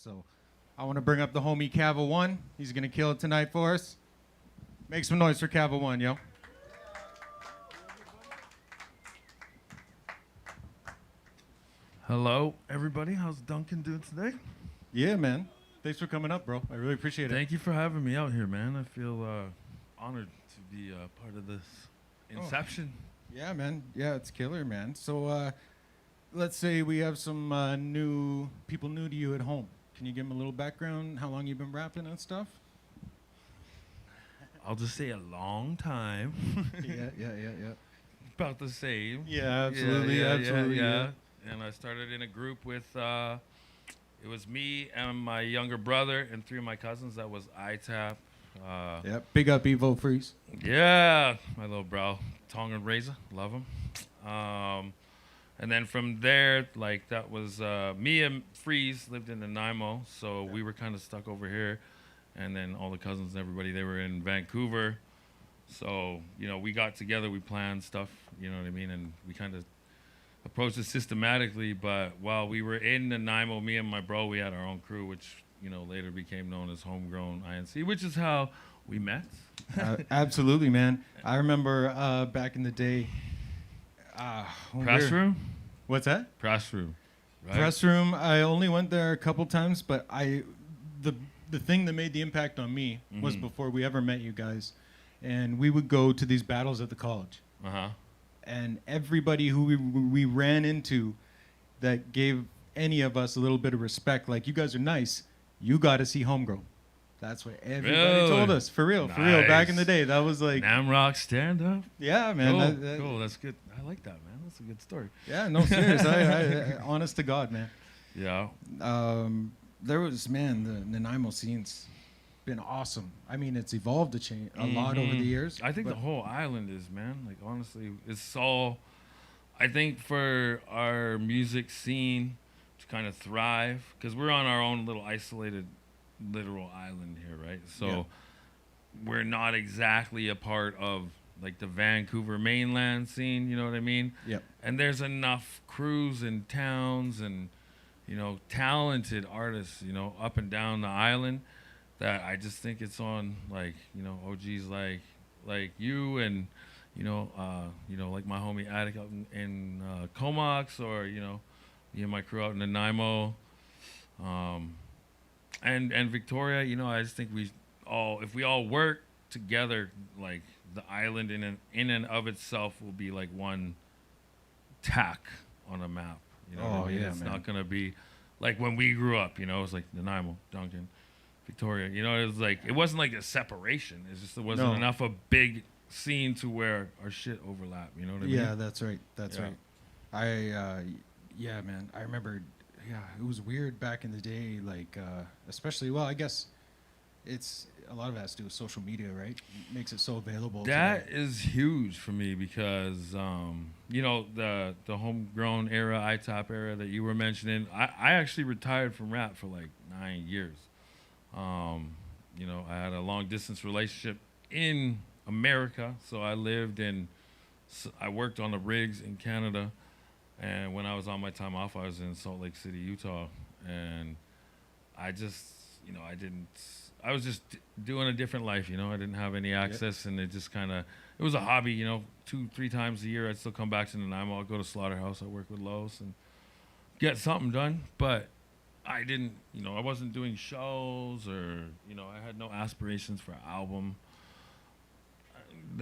So I want to bring up the homie Kavawon. He's going to kill it tonight for us. Make some noise for Kavawon, yo. Hello, everybody. How's Duncan doing today? Yeah, man. Thanks for coming up, bro. I really appreciate it. Thank you for having me out here, man. I feel honored to be part of this inception. Yeah, man. Yeah, it's killer, man. So let's say we have some new people new to you at home. Can you give them a little background, how long you've been rapping and stuff? I'll just say a long time. Yeah. About the same. Yeah, absolutely, Yeah. And I started in a group with, it was me and my younger brother and three of my cousins. That was ITAP. Yep. Big up Evo Freeze. Yeah, my little bro, Tongan Razor, love him. And then from there, like that was me and Freeze lived in Nanaimo, so we were kind of stuck over here. And then all the cousins and everybody, they were in Vancouver. So, we got together, we planned stuff, you know what I mean? And we kind of approached it systematically. But while we were in Nanaimo, me and my bro, we had our own crew, which, later became known as Homegrown INC, which is how we met. Absolutely, man. I remember back in the day. Press room? What's that? Press room. Right? Press room. I only went there a couple times, but the thing that made the impact on me was before we ever met you guys, and we would go to these battles at the college. And everybody who we ran into that gave any of us a little bit of respect, like, you guys are nice, you got to see Homegrown. That's what everybody told us. For real. Back in the day, that was like Namrock stand up. Yeah, man. Cool. That's good. I like that, man. That's a good story. Yeah, no, serious. I honest to God, man. Yeah. There was, man, the Nanaimo scene's been awesome. I mean, it's evolved a lot over the years. I think the whole island is, man. Like, honestly, it's all. I think for our music scene to kind of thrive, because we're on our own little isolated, literal island here, right? So we're not exactly a part of like the Vancouver mainland scene. You know what I mean? Yep. And there's enough crews and towns and talented artists, up and down the island, that I just think it's on, like, OGs like you and, like my homie Attic out in Comox, or, me and my crew out in Nanaimo, and Victoria. I just think if we all work together, like, the island in and of itself will be like one tack on a map. It's not gonna be like when we grew up. It was like Nanaimo, Duncan, Victoria. It was like, it wasn't like a separation. It's just there wasn't enough a big scene to where our shit overlap. You know what I mean? Yeah, that's right. That's right. Yeah, man. I remember. Yeah, it was weird back in the day. Like, especially, well, I guess it's a lot of it has to do with social media, right? It makes it so available. That is huge for me because, the Homegrown era, ITOP era that you were mentioning, I actually retired from rap for like 9 years. I had a long distance relationship in America, so I worked on the rigs in Canada, and when I was on my time off, I was in Salt Lake City, Utah, and I just, I was just doing a different life, I didn't have any access, and it just kind of, it was a hobby, 2-3 times a year. I'd still come back to Nanaimo. I'd go to Slaughterhouse. I'd work with Lowe's and get something done. But I didn't, I wasn't doing shows, or, I had no aspirations for an album.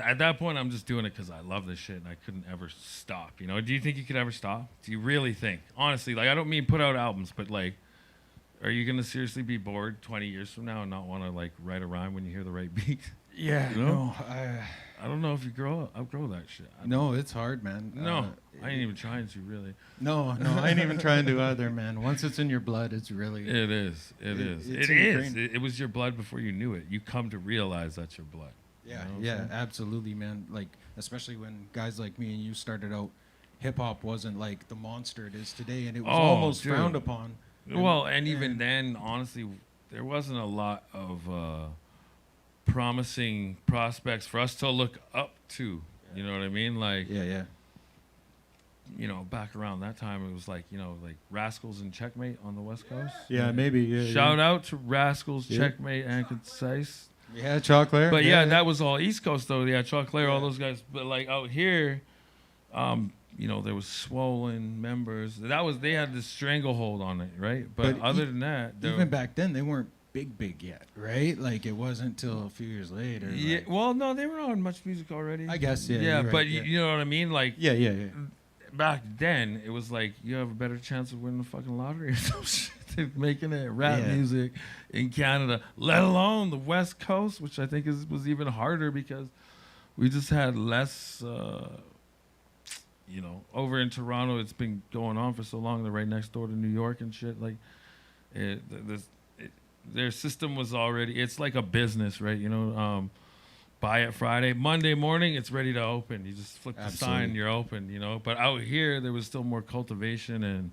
At that point, I'm just doing it because I love this shit, and I couldn't ever stop. Do you think you could ever stop? Do you really think? Honestly, like, I don't mean put out albums, but, like, are you going to seriously be bored 20 years from now and not want to, like, write a rime when you hear the right beat? Yeah, no. I don't know if you outgrow that shit. No, it's hard, man. No, I ain't even trying to, really. No, I ain't even trying to either, man. Once it's in your blood, it's really... It is. It was your blood before you knew it. You come to realize that's your blood. Yeah, absolutely, man. Like, especially when guys like me and you started out, hip-hop wasn't like the monster it is today, and it was almost frowned upon. And even then, honestly, there wasn't a lot of promising prospects for us to look up to. You know what I mean? Like, yeah. back around that time, it was like, like Rascals and Checkmate on the West Coast. Yeah, maybe. Yeah, Shout out to Rascals, Yeah. Checkmate, and Concise. Yeah, Chocolate. But yeah, that was all East Coast though. Yeah, Chocolate, all those guys. But like out here, there was Swollen members. They had this stranglehold on it, right? But other than that, even back then they weren't big yet, right? Like it wasn't until a few years later. Yeah, well, no, they were on Much Music already. I guess, yeah. Yeah, Right, but yeah. you know what I mean? Like, Yeah. back then, it was like you have a better chance of winning the fucking lottery or some shit than making it rap music in Canada, let alone the West Coast, which I think was even harder because we just had less. Over in Toronto, it's been going on for so long. They're right next door to New York and shit. Like, their system was already. It's like a business, right? Buy it Friday, Monday morning, it's ready to open. You just flip the sign, you're open. But out here, there was still more cultivation and,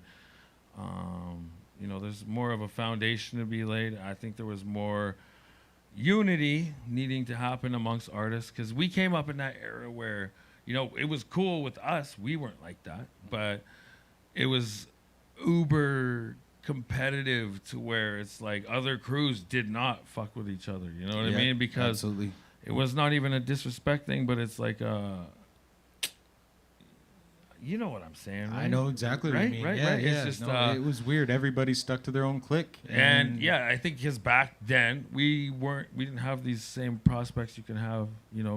there's more of a foundation to be laid. I think there was more unity needing to happen amongst artists because we came up in that era where. It was cool with us. We weren't like that, but it was uber competitive to where it's like other crews did not fuck with each other. You know what I mean? Because absolutely. It was not even a disrespect thing, but it's like you know what I'm saying, right? I know exactly what you mean. Right. Yeah. It's just, it was weird. Everybody stuck to their own clique. And yeah, I think because back then we didn't have these same prospects you can have.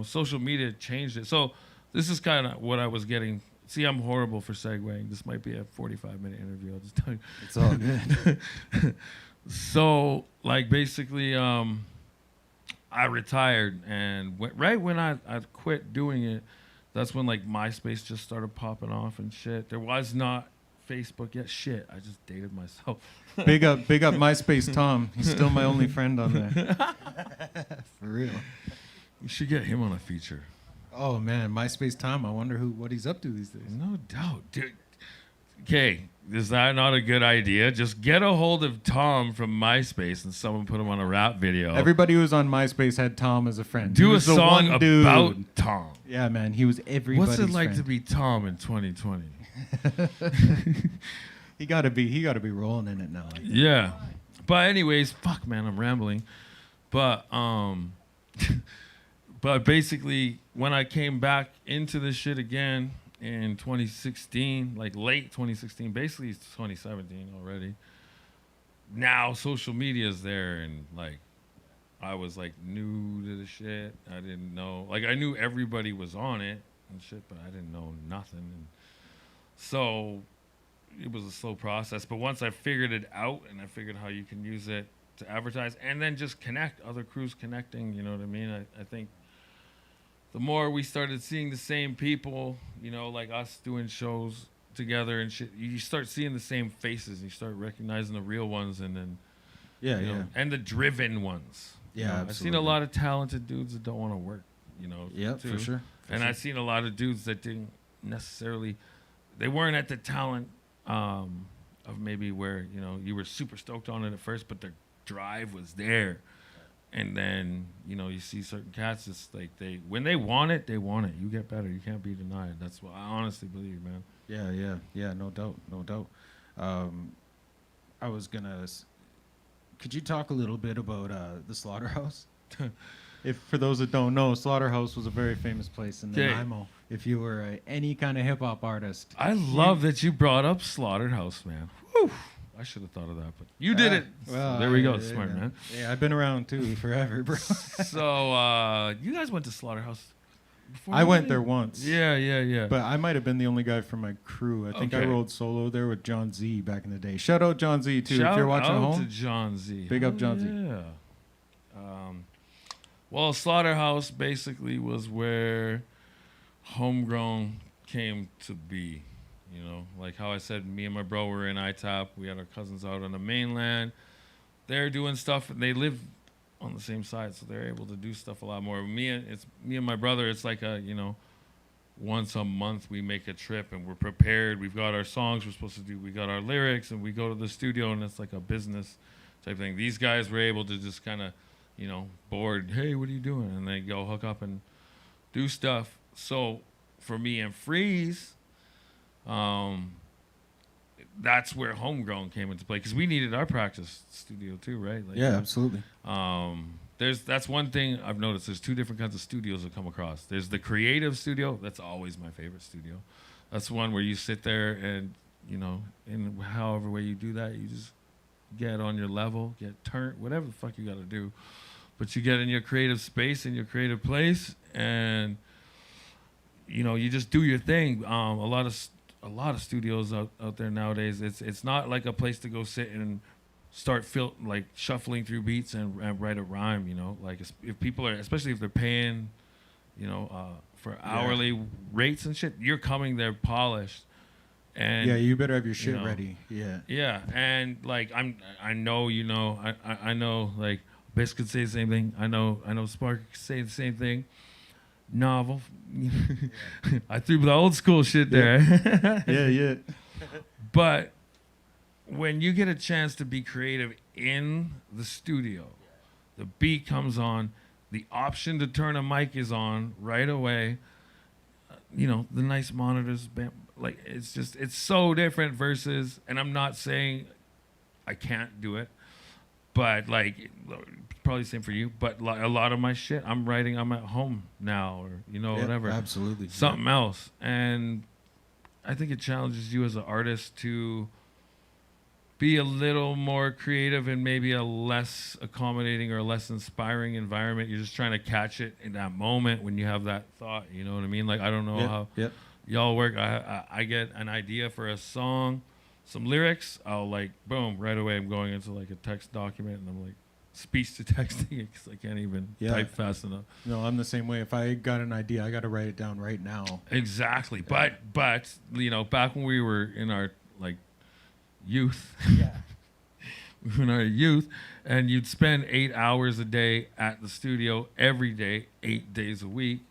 Social media changed it. So this is kind of what I was getting. See, I'm horrible for segueing. This might be a 45-minute interview. I'll just tell you. It's all good. So, like, basically, I retired, and right when I quit doing it, that's when, like, MySpace just started popping off and shit. There was not Facebook yet. Shit, I just dated myself. Big up MySpace Tom. He's still my only friend on there. For real. We should get him on a feature. Oh man, MySpace Tom. I wonder what he's up to these days. No doubt, dude. Okay, is that not a good idea? Just get a hold of Tom from MySpace and someone put him on a rap video. Everybody who was on MySpace had Tom as a friend. Do a song about Tom. Yeah, man, he was everybody's What's it like friend. to be Tom in 2020? He gotta be rolling in it now. Yeah, but anyways, fuck, man, I'm rambling. But but basically, when I came back into this shit again in 2016, like late 2016, basically it's 2017 already. Now social media is there, and like I was like new to the shit. I didn't know, like I knew everybody was on it and shit, but I didn't know nothing. And so it was a slow process. But once I figured it out, and I figured how you can use it to advertise, and then just connect other crews connecting. You know what I mean? I think. The more we started seeing the same people, like us doing shows together and shit, you start seeing the same faces. You start recognizing the real ones, and then and the driven ones. Yeah, I've seen a lot of talented dudes that don't want to work. Yeah, for sure. And I've seen a lot of dudes that didn't necessarily, they weren't at the talent of maybe where you were super stoked on it at first, but their drive was there. And then, you see certain cats, it's like when they want it, they want it. You get better. You can't be denied. That's what I honestly believe, man. Yeah, no doubt. I was gonna, could you talk a little bit about the Slaughterhouse? If for those that don't know, Slaughterhouse was a very famous place in Nanaimo. If you were any kind of hip hop artist. I love that you brought up Slaughterhouse, man. Whew. I should have thought of that, but you did it. Well, so there we go. Smart, man. Yeah, I've been around too forever, bro. So you guys went to Slaughterhouse before? I went there once. Yeah. But I might have been the only guy from my crew. I think I rolled solo there with John Z back in the day. Shout out John Z too. If you're watching at home. Shout out to John Z. Big up John Z. Yeah. Well, Slaughterhouse basically was where Homegrown came to be. Like how I said, me and my bro were in ITOP. We had our cousins out on the mainland. They're doing stuff, and they live on the same side, so they're able to do stuff a lot more. Me and my brother. It's like once a month we make a trip, and we're prepared. We've got our songs we're supposed to do. We got our lyrics, and we go to the studio, and it's like a business type thing. These guys were able to just kind of, bored. Hey, what are you doing? And they go hook up and do stuff. So for me and Freeze, Um, that's where Homegrown came into play because we needed our practice studio too, right? Like, Yeah, absolutely. That's one thing I've noticed. There's two different kinds of studios I've come across. There's the creative studio. That's always my favorite studio. That's one where you sit there and, in however way you do that, you just get on your level, get turned, whatever the fuck you got to do. But you get in your creative space, in your creative place, and, you just do your thing. A lot of studios out there nowadays, it's not like a place to go sit and start shuffling through beats and write a rhyme. Like if people are, especially if they're paying, for hourly rates and shit, you're coming there polished. And yeah, you better have your shit ready. Yeah. Yeah, and like I know I know like Biss could say the same thing. I know Spark could say the same thing. Novel. I threw the old school shit there. Yeah. But when you get a chance to be creative in the studio, the beat comes on, the option to turn a mic is on right away. The nice monitors, like it's so different versus, and I'm not saying I can't do it, but like probably the same for you, but like a lot of my shit I'm at home now, or whatever. Absolutely. Something else. And I think it challenges you as an artist to be a little more creative in maybe a less accommodating or less inspiring environment. You're just trying to catch it in that moment when you have that thought. You know what I mean? Like, I don't know how y'all work. I get an idea for a song, some lyrics. I'll like, boom, right away I'm going into like a text document and I'm like speech to texting it because I can't even type fast enough. No, I'm the same way. If I got an idea, I got to write it down right now. Exactly. But back when we were in our like youth, in our youth, and you'd spend 8 hours a day at the studio every day, 8 days a week,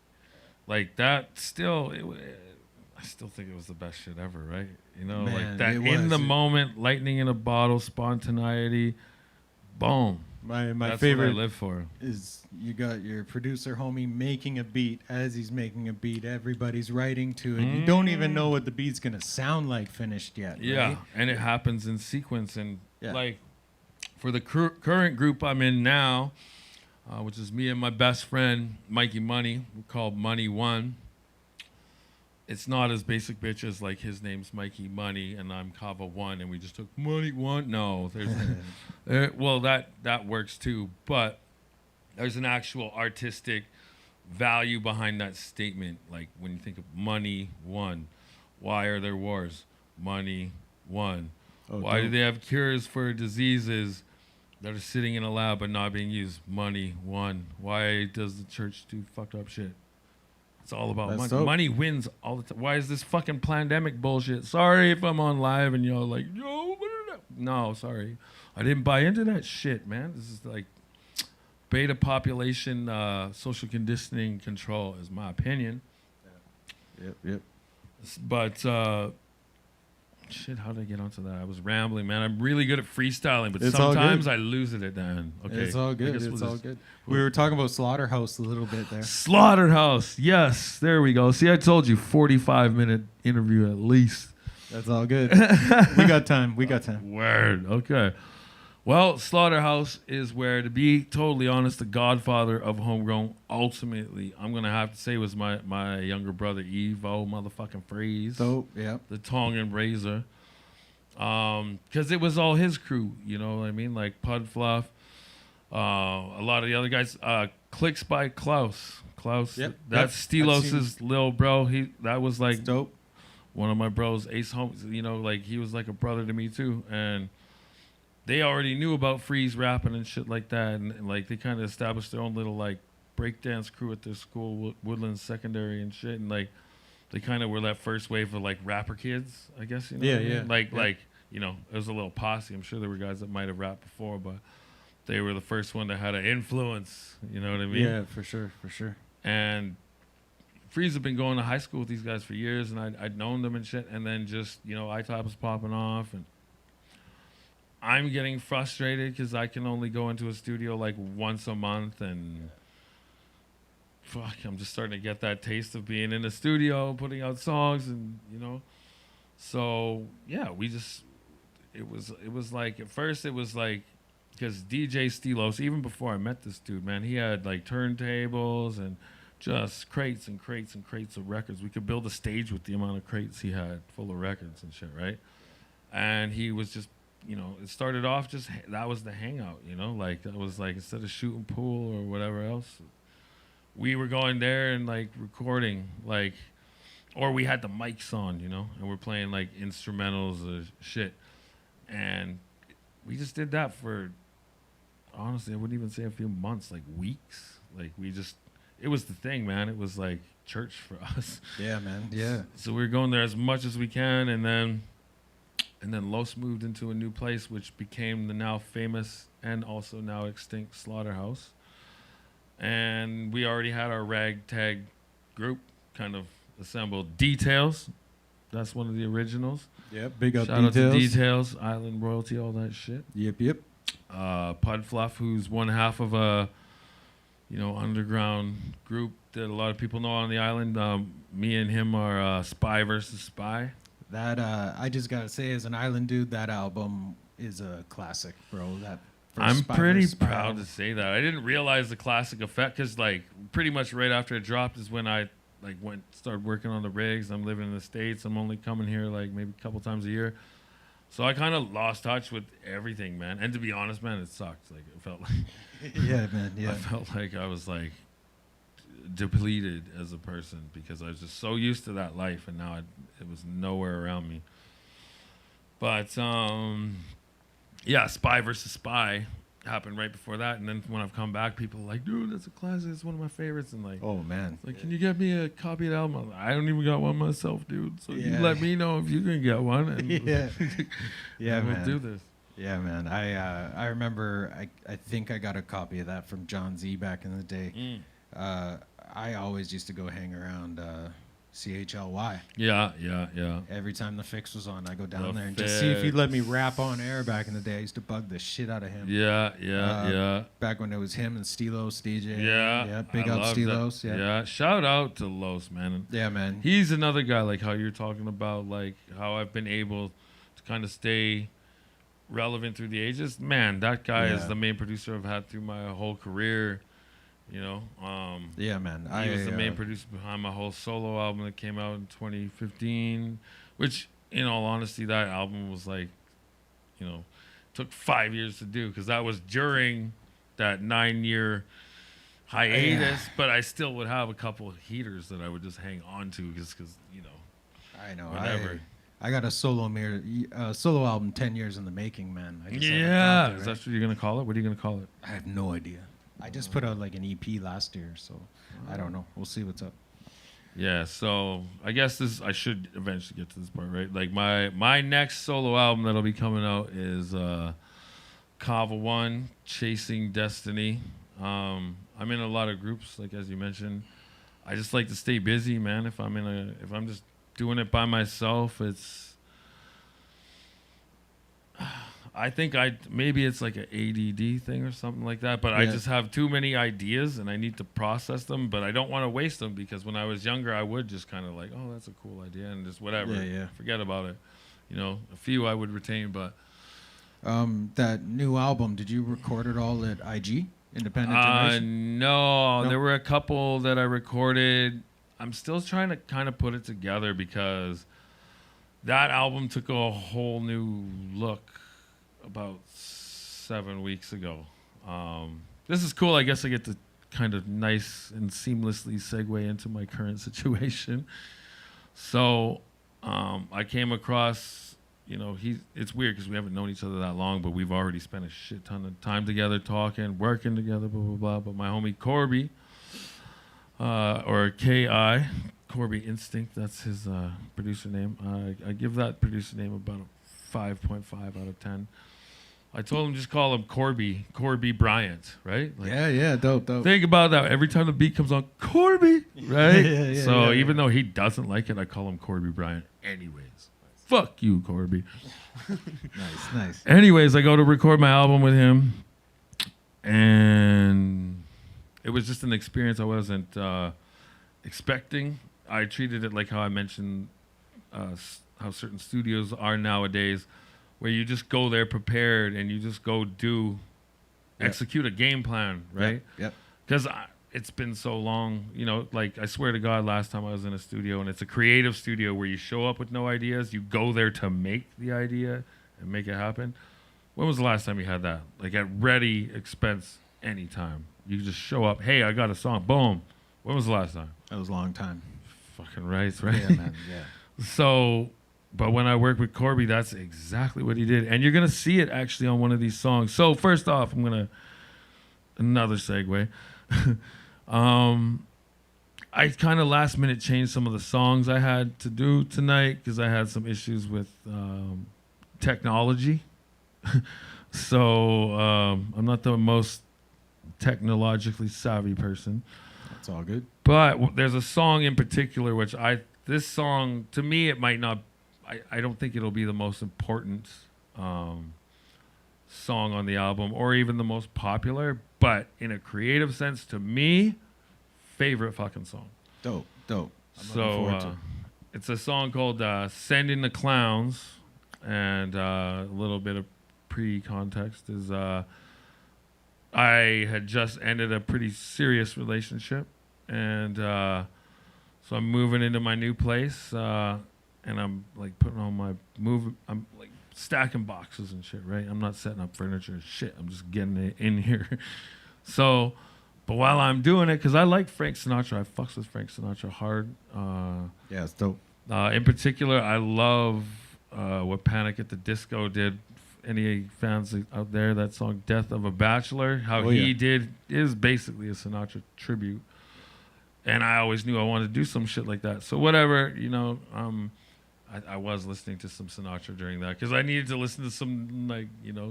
like that. I still think it was the best shit ever, right? Man, like that in the moment, lightning in a bottle, spontaneity, boom. My That's favorite what I live for is you got your producer homie making a beat. As he's making a beat, everybody's writing to it. You don't even know what the beat's gonna sound like finished yet. Yeah, right? and it happens in sequence. And like for the current group I'm in now, which is me and my best friend Mikey Money, we're called Money One. It's not as basic bitch as like his name's Mikey Money and I'm Kavawon and we just took Money One. No, there's well that works too, but there's an actual artistic value behind that statement. Like when you think of Money One, why are there wars? Money One. Why do they have cures for diseases that are sitting in a lab but not being used? Money One. Why does the church do fucked up shit? It's all about money. Dope. Money wins all the time. Why is this fucking pandemic bullshit? Sorry if I'm on live and y'all like, yo, no, sorry. I didn't buy into that shit, man. This is like beta population social conditioning control is my opinion. Yep. But shit, how did I get onto that? I was rambling, man. I'm really good at freestyling, but sometimes I lose it at the end. Okay, it's all good. It's all good. We were talking about Slaughterhouse a little bit there. Slaughterhouse, yes. There we go. See, I told you, 45-minute interview at least. That's all good. We got time. Word. Okay. Well, Slaughterhouse is where, to be totally honest, the godfather of Homegrown, ultimately, I'm going to have to say was my younger brother, Evo, motherfucking Freeze. Dope, yeah. The Tongan Razor. Because it was all his crew, you know what I mean? Like Pud Fluff. A lot of the other guys. Clicks by Klaus. Yep. That's Stilos's little bro. That was like dope. One of my bros, Ace Holmes. Like he was like a brother to me too. And they already knew about Freeze rapping and shit like that. And like they kind of established their own little like breakdance crew at their school, Woodlands Secondary and shit. And like they kind of were that first wave of like rapper kids, I guess. Yeah. Like it was a little posse. I'm sure there were guys that might have rapped before, but they were the first one that had an influence. You know what I mean? Yeah, for sure. And Freeze had been going to high school with these guys for years, and I'd known them and shit. And then just, iTop was popping off, and I'm getting frustrated because I can only go into a studio like once a month, and fuck, I'm just starting to get that taste of being in the studio, putting out songs, and So yeah, it was like at first it was like because DJ Stelos, even before I met this dude, man, he had like turntables and just crates and crates and crates of records. We could build a stage with the amount of crates he had full of records and shit, right? And he was just, it started off just that was the hangout, like that was like instead of shooting pool or whatever else, we were going there and like recording, like, or we had the mics on, and we're playing like instrumentals or shit, and we just did that for, honestly, I wouldn't even say a few months, like weeks. Like it was the thing, man. It was like church for us. Yeah, man. Yeah. So we were going there as much as we can, and then Los moved into a new place, which became the now famous and also now extinct Slaughterhouse. And we already had our ragtag group kind of assembled. Details, that's one of the originals. Yep, big up Shout Details. out to Details, Island Royalty, all that shit. Yep. Pud Fluff, who's one half of a, underground group that a lot of people know on the island. Me and him are Spy versus Spy. That I just gotta say, as an island dude, that album is a classic, bro. I'm pretty proud to say that. I didn't realize the classic effect because, like, pretty much right after it dropped is when I started working on the rigs. I'm living in the States. I'm only coming here like maybe a couple times a year. So I kind of lost touch with everything, man. And to be honest, man, it sucked. Like, it felt like yeah, man. Yeah, I felt like I was like depleted as a person because I was just so used to that life, and now it was nowhere around me. But yeah, Spy versus Spy happened right before that, and then when I've come back, people are like, "Dude, that's a classic. It's one of my favorites." And like, oh man, like, can you get me a copy of the album? I'm like, I don't even got one myself, dude. So yeah. you let me know if you can get one. And yeah, we'll man. do this. Yeah, man. I remember. I think I got a copy of that from John Z back in the day. I always used to go hang around CHLY. Yeah. Every time the Fix was on, I go down there and just see if he'd let me rap on air. Back in the day, I used to bug the shit out of him. Yeah. Back when it was him and Stelos DJ. Yeah. Big up Stelos. Yeah. Shout out to Los, man. Yeah, man. He's another guy like how you're talking about, like how I've been able to kind of stay relevant through the ages. Man, that guy is the main producer I've had through my whole career. Yeah, man. He was the main producer behind my whole solo album that came out in 2015, which, in all honesty, that album was like, took 5 years to do because that was during that 9-year hiatus, but I still would have a couple of heaters that I would just hang on to just because, I know. whatever. I got a solo album 10 years in the making, man. Is that what you're going to call it? What are you going to call it? I have no idea. I just put out like an EP last year, so I don't know. We'll see what's up. Yeah, so I guess I should eventually get to this part, right? Like my next solo album that'll be coming out is Kavawon, Chasing Destiny. I'm in a lot of groups, like as you mentioned. I just like to stay busy, man. If I'm just doing it by myself, I think maybe it's like an ADD thing or something like that, but I just have too many ideas and I need to process them, but I don't want to waste them because when I was younger, I would just kind of like, oh, that's a cool idea and just whatever, forget about it. A few I would retain, but that new album, did you record it all at IG, Independent Generation? No, there were a couple that I recorded. I'm still trying to kind of put it together because that album took a whole new look about 7 weeks ago. This is cool. I guess I get to kind of nice and seamlessly segue into my current situation. So I came across, it's weird because we haven't known each other that long, but we've already spent a shit ton of time together, talking, working together, blah, blah, blah. But my homie Corby, or K.I., Corby Instinct, that's his producer name. I give that producer name about a 5.5 out of 10. I told him just call him Corby Bryant, right? Like, yeah, dope. Think about that. Every time the beat comes on, Corby, right? Even though he doesn't like it, I call him Corby Bryant anyways. Fuck you, Corby. Nice. Anyways, I go to record my album with him, and it was just an experience I wasn't expecting. I treated it like how I mentioned how certain studios are nowadays, where you just go there prepared and you just go execute a game plan, right? Yep. Because it's been so long, like I swear to God, last time I was in a studio, and it's a creative studio where you show up with no ideas, you go there to make the idea and make it happen. When was the last time you had that? Like at ready expense, anytime. You just show up, hey, I got a song, boom. When was the last time? That was a long time. Fucking right? Yeah, man, yeah. So, but when I worked with Corby, that's exactly what he did. And you're going to see it actually on one of these songs. So first off, another segue. I kind of last minute changed some of the songs I had to do tonight because I had some issues with technology. So I'm not the most technologically savvy person. That's all good. But there's a song in particular this song, to me, it might not, I don't think it'll be the most important song on the album or even the most popular, but in a creative sense, to me, favorite fucking song. Dope. I'm So it's a song called Send in the Clowns, and a little bit of pre-context is I had just ended a pretty serious relationship, and so I'm moving into my new place, and I'm like putting on I'm like stacking boxes and shit, right? I'm not setting up furniture and shit. I'm just getting it in here. So, but while I'm doing it, because I like Frank Sinatra, I fucks with Frank Sinatra hard. Yeah, it's dope. In particular, I love what Panic at the Disco did. Any fans out there, that song "Death of a Bachelor," how he did is basically a Sinatra tribute. And I always knew I wanted to do some shit like that. So whatever, I was listening to some Sinatra during that because I needed to listen to some,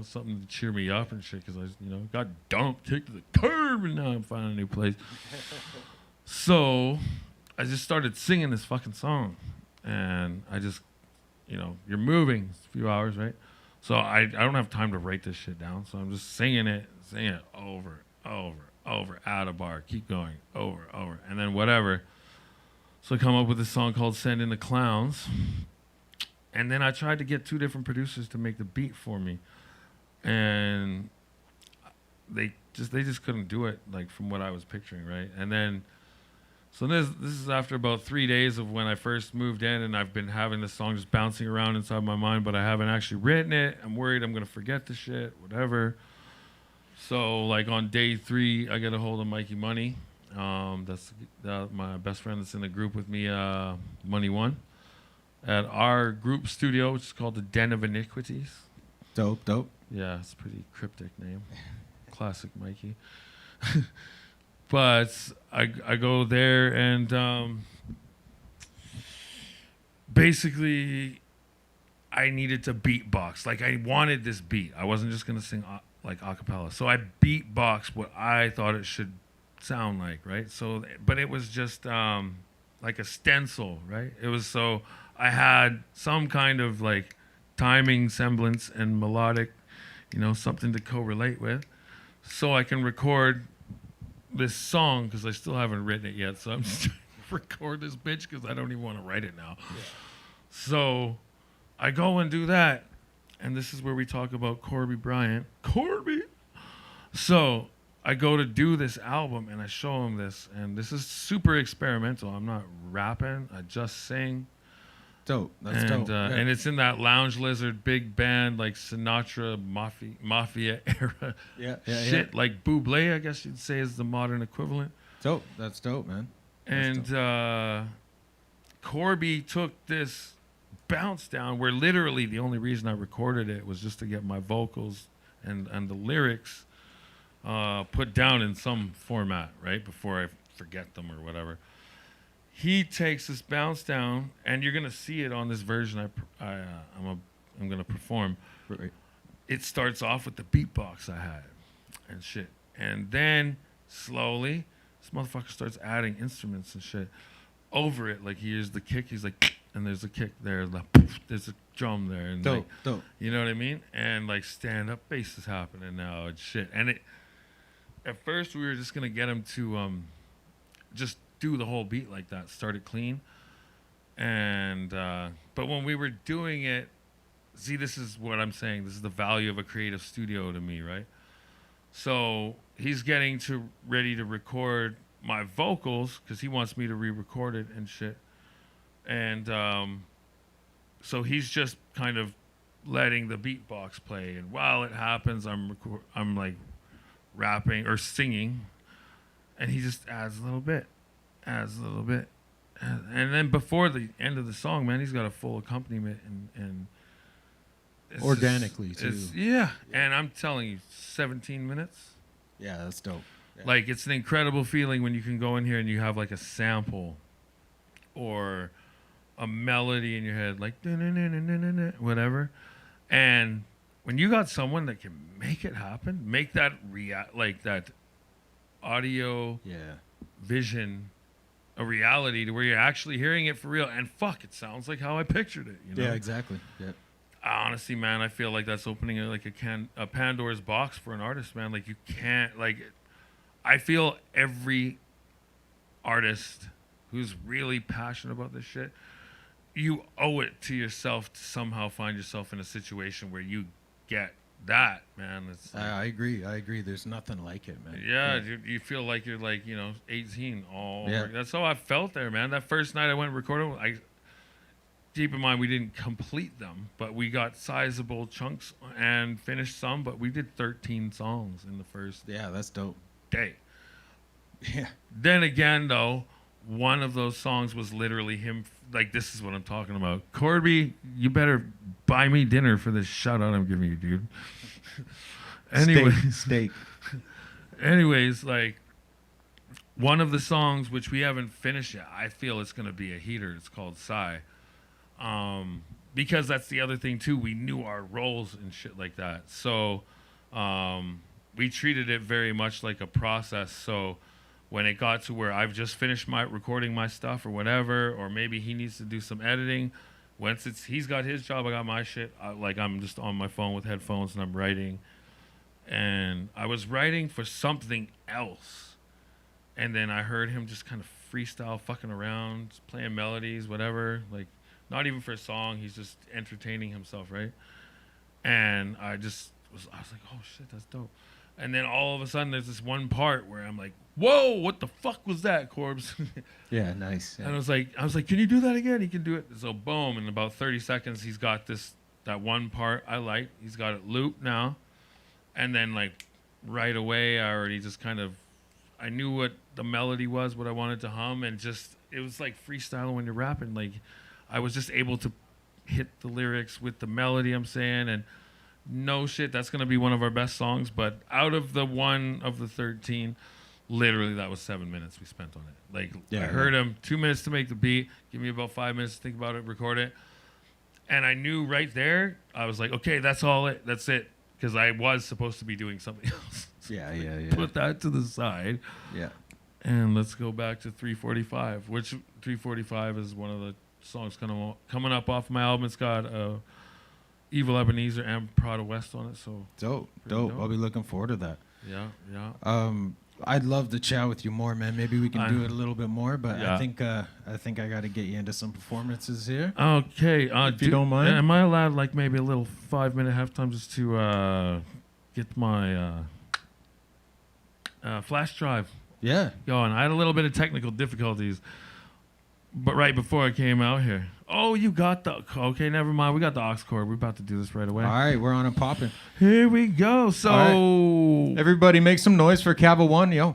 something to cheer me up and shit because I, got dumped, kicked to the curb, and now I'm finding a new place. So I just started singing this fucking song. And I just, you're moving. It's a few hours, right? So I don't have time to write this shit down. So I'm just singing it over, at a bar, keep going, over, and then whatever. So I come up with a song called Send in the Clowns. And then I tried to get 2 different producers to make the beat for me. And they just couldn't do it, like, from what I was picturing, right? And then, so this is after about 3 days of when I first moved in, and I've been having this song just bouncing around inside my mind, but I haven't actually written it. I'm worried I'm going to forget the shit, whatever. So, like, on day 3, I get a hold of Mikey Money. That's my best friend that's in the group with me, Money One, at our group studio, which is called the Den of Iniquities. Dope. Yeah, it's a pretty cryptic name. Classic Mikey. But I go there, and basically I needed to beatbox. Like, I wanted this beat. I wasn't just going to sing like a cappella. So I beatboxed what I thought it should sound like, right? So, but it was just like a stencil, right? It was, so I had some kind of like timing semblance and melodic, something to correlate with, so I can record this song, because I still haven't written it yet. So I'm just trying to record this bitch because I don't even want to write it now. Yeah. So I go and do that, and this is where we talk about Corby Bryant. Corby! So I go to do this album, and I show him this, and this is super experimental. I'm not rapping. I just sing. Dope. That's dope. And it's in that Lounge Lizard big band, like Sinatra Mafia era shit. Like Bublé, I guess you'd say, is the modern equivalent. Dope. That's dope, man. And Corby took this bounce down where literally the only reason I recorded it was just to get my vocals and the lyrics put down in some format, right, before I forget them or whatever. He takes this bounce down, and you're gonna see it on this version I'm gonna perform. Right. It starts off with the beatbox I had and shit, and then slowly this motherfucker starts adding instruments and shit over it. Like, he hears the kick, he's like, and there's a kick there, like, there's a drum there, and dope. You know what I mean? And like stand up bass is happening now and shit. And it, at first we were just gonna get him to just do the whole beat like that, start it clean. And but when we were doing it, see, this is what I'm saying. This is the value of a creative studio to me, right? So he's getting ready to record my vocals because he wants me to re-record it and shit. And so he's just kind of letting the beatbox play, and while it happens, I'm like rapping or singing, and he just adds a little bit, and then before the end of the song, man, he's got a full accompaniment and it's organically just, too. Yeah, and I'm telling you, 17 minutes. Yeah, that's dope. Yeah. Like, it's an incredible feeling when you can go in here and you have like a sample or a melody in your head, like whatever. And when you got someone that can make it happen, make that like that audio vision a reality to where you're actually hearing it for real. And fuck, it sounds like how I pictured it. You know? Yeah, exactly. Yeah. Honestly, man, I feel like that's opening a Pandora's box for an artist, man. Like, you can't, like, I feel every artist who's really passionate about this shit, you owe it to yourself to somehow find yourself in a situation where you get that, man. It's like, I agree. There's nothing like it, man. yeah. You feel like you're like, 18 all over. That's how I felt there, man. That first night I went and recorded, keep in mind, we didn't complete them, but we got sizable chunks and finished some, but we did 13 songs in the first that's dope. day. Yeah. Then again, though, one of those songs was literally him. Like, this is what I'm talking about. Corby, you better buy me dinner for this shout out I'm giving you, dude. Anyway, steak. Anyways, like, one of the songs, which we haven't finished yet, I feel it's going to be a heater. It's called Sigh. Because that's the other thing, too. We knew our roles and shit like that. So we treated it very much like a process. So when it got to where I've just finished recording my stuff or whatever, or maybe he needs to do some editing, once he's got his job, I got my shit. I'm just on my phone with headphones and I'm writing. And I was writing for something else. And then I heard him just kind of freestyle, fucking around, just playing melodies, whatever. Like, not even for a song. He's just entertaining himself, right? And I was like, oh shit, that's dope. And then all of a sudden, there's this one part where I'm like, whoa, what the fuck was that, Corbs? Yeah, nice. Yeah. And I was like, can you do that again? He can do it. So boom, in about 30 seconds, he's got that one part I like. He's got it looped now. And then, like, right away, I knew what the melody was, what I wanted to hum, and it was like freestyling when you're rapping. Like, I was just able to hit the lyrics with the melody I'm saying, and no shit, that's going to be one of our best songs. But out of the one of the 13, literally that was 7 minutes we spent on it. Like, I heard him 2 minutes to make the beat, give me about 5 minutes to think about it, record it. And I knew right there, I was like, okay, that's it. Because I was supposed to be doing something else. So put that to the side. Yeah. And let's go back to 345, which 345 is one of the songs coming up off my album. It's got Evil Ebenezer and Prada West on it. So dope. I'll be looking forward to that. Yeah. I'd love to chat with you more, man. Maybe we can do it a little bit more, but I think I got to get you into some performances here. Okay. If you don't mind. Am I allowed like maybe a little 5-minute halftime just to get my flash drive going? I had a little bit of technical difficulties, but right before I came out here. Oh, you got okay, never mind. We got the aux cord. We're about to do this right away. All right, we're on and popping. Here we go. So, everybody make some noise for Kavawon, yo.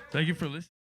Thank you for listening.